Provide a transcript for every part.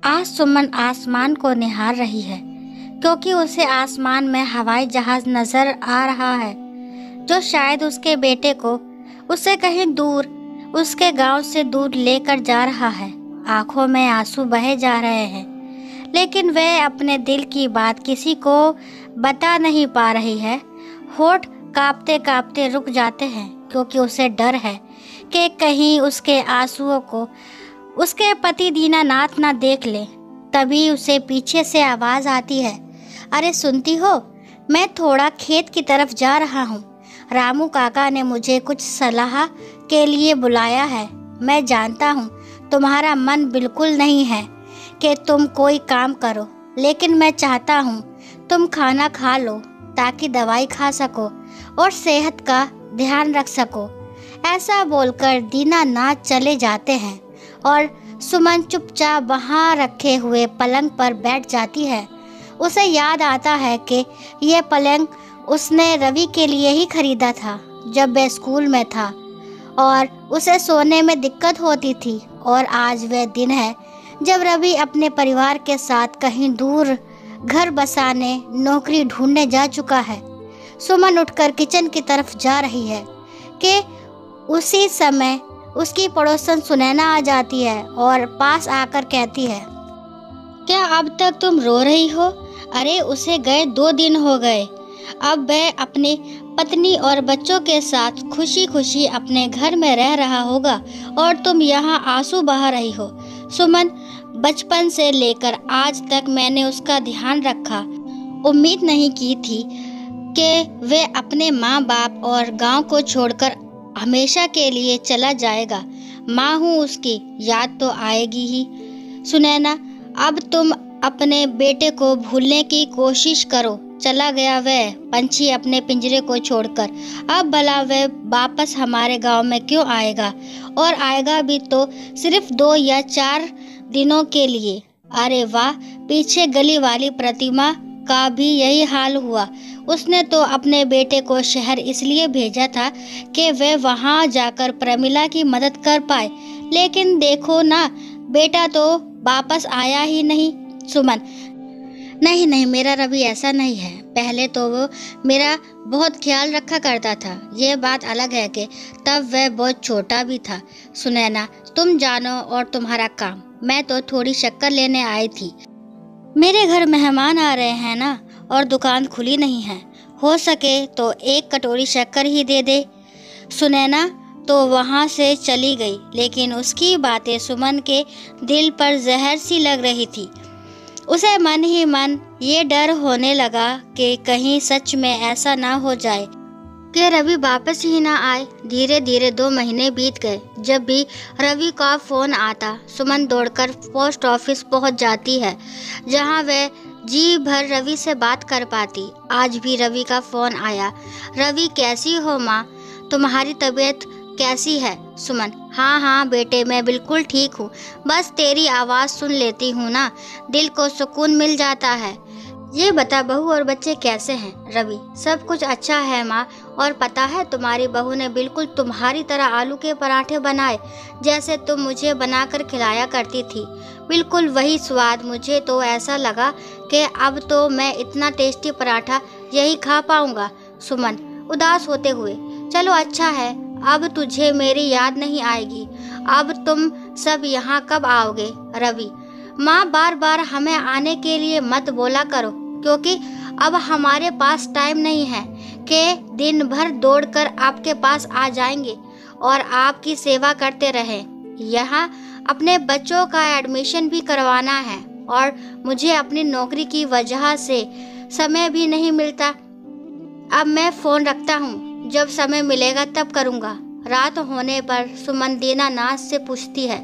आज सुमन आसमान को निहार रही है क्योंकि उसे आसमान में हवाई जहाज नजर आ रहा है जो शायद उसके बेटे को उससे कहीं दूर, उसके गांव से दूर लेकर जा रहा है। आंखों में आंसू बहे जा रहे हैं लेकिन वह अपने दिल की बात किसी को बता नहीं पा रही है। होठ कांपते कांपते रुक जाते हैं क्योंकि उसे डर है कि कहीं उसके आंसुओं को उसके पति दीनानाथ ना देख ले। तभी उसे पीछे से आवाज आती है, अरे सुनती हो, मैं थोड़ा खेत की तरफ जा रहा हूँ। रामू काका ने मुझे कुछ सलाह के लिए बुलाया है। मैं जानता हूँ तुम्हारा मन बिल्कुल नहीं है कि तुम कोई काम करो, लेकिन मैं चाहता हूँ तुम खाना खा लो ताकि दवाई खा सको और सेहत का ध्यान रख सको। ऐसा बोलकर दीनानाथ चले जाते हैं और सुमन चुपचाप वहाँ रखे हुए पलंग पर बैठ जाती है। उसे याद आता है कि यह पलंग उसने रवि के लिए ही खरीदा था जब वह स्कूल में था और उसे सोने में दिक्कत होती थी। और आज वह दिन है जब रवि अपने परिवार के साथ कहीं दूर घर बसाने, नौकरी ढूंढने जा चुका है। सुमन उठकर किचन की तरफ जा रही है कि उसी समय उसकी पड़ोसन सुनैना आ जाती है और पास आकर कहती है, क्या अब तक तुम रो रही हो? अरे उसे गए 2 दिन हो गए। अब वह अपनी पत्नी और बच्चों के साथ खुशी खुशी अपने घर में रह रहा होगा और तुम यहाँ आंसू बहा रही हो। सुमन, बचपन से लेकर आज तक मैंने उसका ध्यान रखा। उम्मीद नहीं की थी कि वे अपने माँ बाप और गांव को छोड़कर हमेशा के लिए चला जाएगा। माँ हूँ उसकी, याद तो आएगी ही। सुनैना, अब तुम अपने बेटे को भूलने की कोशिश करो। चला गया वह पंछी अपने पिंजरे को छोड़कर। अब भला वह वापस हमारे गांव में क्यों आएगा? और आएगा भी तो सिर्फ 2 या 4 दिनों के लिए। अरे वाह, पीछे गली वाली प्रतिमा का भी यही हाल हुआ। उसने तो अपने बेटे को शहर इसलिए भेजा था कि वह वहां जाकर प्रमिला की मदद कर पाए, लेकिन देखो ना, बेटा तो वापस आया ही नहीं। सुमन, नहीं, मेरा रवि ऐसा नहीं है। पहले तो वो मेरा बहुत ख्याल रखा करता था। ये बात अलग है कि तब वह बहुत छोटा भी था। सुनैना, तुम जानो और तुम्हारा काम। मैं तो थोड़ी शक्कर लेने आई थी। मेरे घर मेहमान आ रहे हैं ना, और दुकान खुली नहीं है। हो सके तो 1 कटोरी शक्कर ही दे दे। सुनैना तो वहाँ से चली गई, लेकिन उसकी बातें सुमन के दिल पर जहर सी लग रही थी। उसे मन ही मन ये डर होने लगा कि कहीं सच में ऐसा ना हो जाए कि रवि वापस ही ना आए। धीरे धीरे 2 महीने बीत गए। जब भी रवि का फोन आता, सुमन दौड़कर पोस्ट ऑफिस पहुंच जाती है, जहां वह जी भर रवि से बात कर पाती। आज भी रवि का फोन आया। रवि, कैसी हो माँ? तुम्हारी तबीयत कैसी है? सुमन, हाँ बेटे, मैं बिल्कुल ठीक हूँ। बस तेरी आवाज़ सुन लेती हूँ ना, दिल को सुकून मिल जाता है। ये बता, बहू और बच्चे कैसे हैं? रवि, सब कुछ अच्छा है माँ। और पता है, तुम्हारी बहू ने बिल्कुल तुम्हारी तरह आलू के पराठे बनाए जैसे तुम मुझे बनाकर खिलाया करती थी। बिल्कुल वही स्वाद। मुझे तो ऐसा लगा कि अब तो मैं इतना टेस्टी पराठा यही खा पाऊंगा। सुमन, उदास होते हुए, चलो अच्छा है, अब तुझे मेरी याद नहीं आएगी। अब तुम सब यहाँ कब आओगे? रवि, माँ, बार बार हमें आने के लिए मत बोला करो, क्योंकि अब हमारे पास टाइम नहीं है कि दिन भर दौड़कर आपके पास आ जाएंगे और आपकी सेवा करते रहें। यहाँ अपने बच्चों का एडमिशन भी करवाना है और मुझे अपनी नौकरी की वजह से समय भी नहीं मिलता। अब मैं फोन रखता हूँ, जब समय मिलेगा तब करूँगा। रात होने पर सुमन दीनानाथ से पूछती है,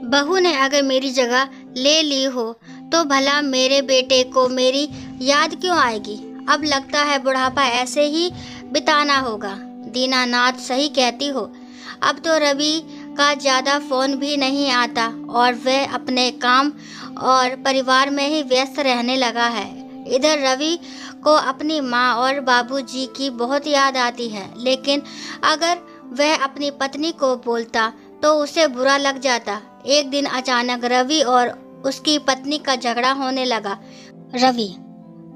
बहू ने अगर मेरी जगह ले ली हो तो भला मेरे बेटे को मेरी याद क्यों आएगी? अब लगता है बुढ़ापा ऐसे ही बिताना होगा। दीनानाथ, सही कहती हो। अब तो रवि का ज़्यादा फ़ोन भी नहीं आता और वह अपने काम और परिवार में ही व्यस्त रहने लगा है। इधर रवि को अपनी माँ और बाबूजी की बहुत याद आती है, लेकिन अगर वह अपनी पत्नी को बोलता तो उसे बुरा लग जाता। एक दिन अचानक रवि और उसकी पत्नी का झगड़ा होने लगा। रवि,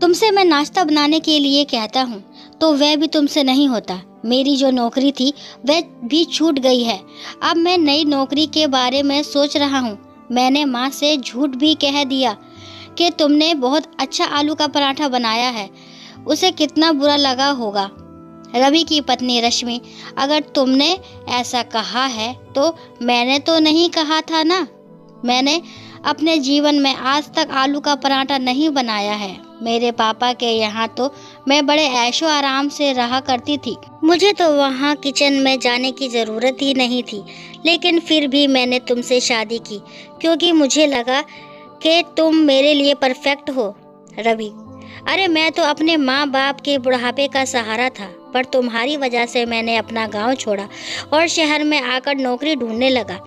तुमसे मैं नाश्ता बनाने के लिए कहता हूँ तो वह भी तुमसे नहीं होता। मेरी जो नौकरी थी वह भी छूट गई है। अब मैं नई नौकरी के बारे में सोच रहा हूँ। मैंने माँ से झूठ भी कह दिया कि तुमने बहुत अच्छा आलू का पराठा बनाया है। उसे कितना बुरा लगा होगा। रवि की पत्नी रश्मि, अगर तुमने ऐसा कहा है तो मैंने तो नहीं कहा था ना। मैंने अपने जीवन में आज तक आलू का पराठा नहीं बनाया है। मेरे पापा के यहाँ तो मैं बड़े ऐशो आराम से रहा करती थी। मुझे तो वहाँ किचन में जाने की ज़रूरत ही नहीं थी। लेकिन फिर भी मैंने तुमसे शादी की क्योंकि मुझे लगा कि तुम मेरे लिए परफेक्ट हो। रवि, अरे मैं तो अपने माँ बाप के बुढ़ापे का सहारा था, पर तुम्हारी वजह से मैंने अपना गांव छोड़ा और शहर में आकर नौकरी ढूंढने लगा।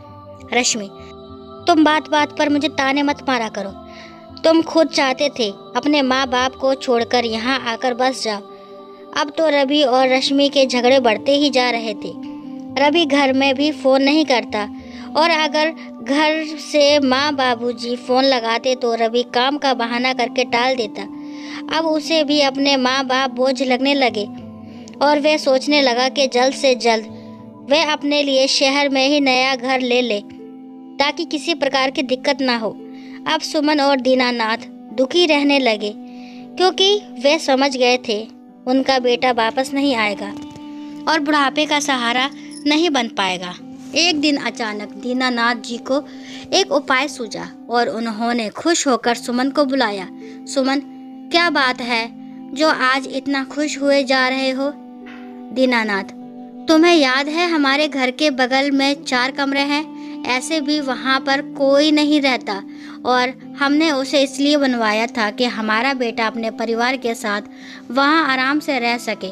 रश्मि, तुम बात बात पर मुझे ताने मत मारा करो। तुम खुद चाहते थे अपने माँ बाप को छोड़कर यहाँ आकर बस जाओ। अब तो रवि और रश्मि के झगड़े बढ़ते ही जा रहे थे। रवि घर में भी फ़ोन नहीं करता और अगर घर से माँ बाबूजी फ़ोन लगाते तो रवि काम का बहाना करके टाल देता। अब उसे भी अपने माँ बाप बोझ लगने लगे और वह सोचने लगा कि जल्द से जल्द वह अपने लिए शहर में ही नया घर ले ले ताकि किसी प्रकार की दिक्कत ना हो। अब सुमन और दीनानाथ दुखी रहने लगे क्योंकि वे समझ गए थे उनका बेटा वापस नहीं आएगा और बुढ़ापे का सहारा नहीं बन पाएगा। एक दिन अचानक दीनानाथ जी को एक उपाय सूझा और उन्होंने खुश होकर सुमन को बुलाया। सुमन, क्या बात है जो आज इतना खुश हुए जा रहे हो? दीनानाथ, तुम्हें याद है हमारे घर के बगल में 4 कमरे हैं। ऐसे भी वहाँ पर कोई नहीं रहता और हमने उसे इसलिए बनवाया था कि हमारा बेटा अपने परिवार के साथ वहाँ आराम से रह सके।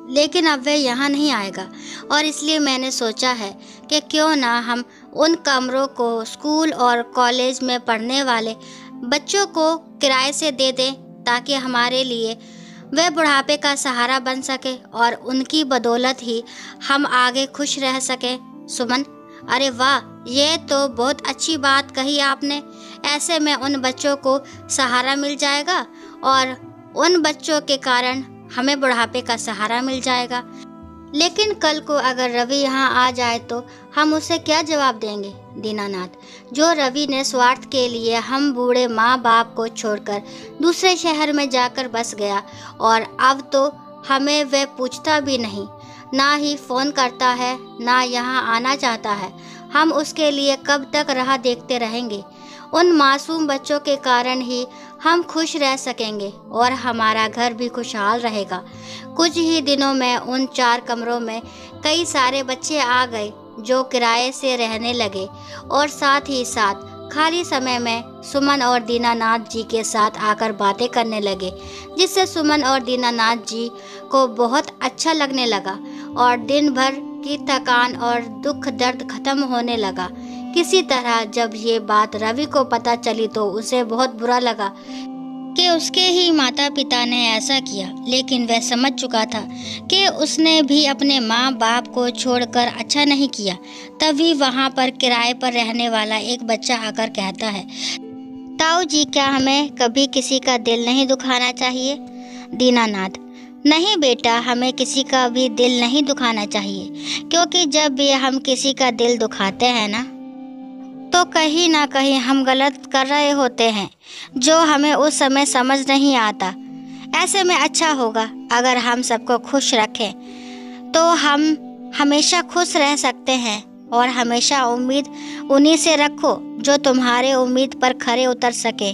लेकिन अब वह यहाँ नहीं आएगा और इसलिए मैंने सोचा है कि क्यों ना हम उन कमरों को स्कूल और कॉलेज में पढ़ने वाले बच्चों को किराए से दे दें ताकि हमारे लिए वह बुढ़ापे का सहारा बन सके और उनकी बदौलत ही हम आगे खुश रह सकें। सुमन, अरे वाह, ये तो बहुत अच्छी बात कही आपने। ऐसे में उन बच्चों को सहारा मिल जाएगा और उन बच्चों के कारण हमें बुढ़ापे का सहारा मिल जाएगा। लेकिन कल को अगर रवि यहाँ आ जाए तो हम उसे क्या जवाब देंगे? दीनानाथ, जो रवि ने स्वार्थ के लिए हम बूढ़े माँ बाप को छोड़कर दूसरे शहर में जाकर बस गया और अब तो हमें वह पूछता भी नहीं, ना ही फ़ोन करता है, ना यहाँ आना चाहता है। हम उसके लिए कब तक राह देखते रहेंगे? उन मासूम बच्चों के कारण ही हम खुश रह सकेंगे और हमारा घर भी खुशहाल रहेगा। कुछ ही दिनों में उन 4 कमरों में कई सारे बच्चे आ गए जो किराए से रहने लगे और साथ ही साथ खाली समय में सुमन और दीनानाथ जी के साथ आकर बातें करने लगे, जिससे सुमन और दीनानाथ जी को बहुत अच्छा लगने लगा और दिन भर की थकान और दुख दर्द खत्म होने लगा। किसी तरह जब ये बात रवि को पता चली तो उसे बहुत बुरा लगा कि उसके ही माता पिता ने ऐसा किया, लेकिन वह समझ चुका था कि उसने भी अपने माँ बाप को छोड़कर अच्छा नहीं किया। तभी वहाँ पर किराए पर रहने वाला एक बच्चा आकर कहता है, ताऊ जी, क्या हमें कभी किसी का दिल नहीं दुखाना चाहिए? दीनानाथ, नहीं बेटा, हमें किसी का भी दिल नहीं दुखाना चाहिए, क्योंकि जब भी हम किसी का दिल दुखाते हैं ना तो कहीं ना कहीं हम गलत कर रहे होते हैं, जो हमें उस समय समझ नहीं आता। ऐसे में अच्छा होगा अगर हम सबको खुश रखें तो हम हमेशा खुश रह सकते हैं और हमेशा उम्मीद उन्हीं से रखो जो तुम्हारे उम्मीद पर खरे उतर सके।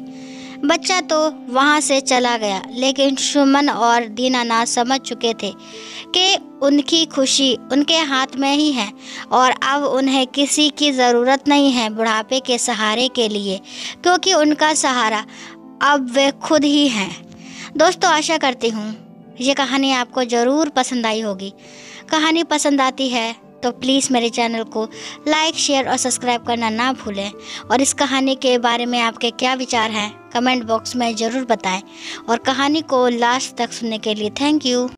बच्चा तो वहाँ से चला गया, लेकिन सुमन और दीनानाथ समझ चुके थे कि उनकी खुशी उनके हाथ में ही है और अब उन्हें किसी की ज़रूरत नहीं है बुढ़ापे के सहारे के लिए, क्योंकि उनका सहारा अब वे खुद ही हैं। दोस्तों, आशा करती हूँ ये कहानी आपको ज़रूर पसंद आई होगी। कहानी पसंद आती है तो प्लीज़ मेरे चैनल को लाइक, शेयर और सब्सक्राइब करना ना भूलें और इस कहानी के बारे में आपके क्या विचार हैं कमेंट बॉक्स में ज़रूर बताएं और कहानी को लास्ट तक सुनने के लिए थैंक यू।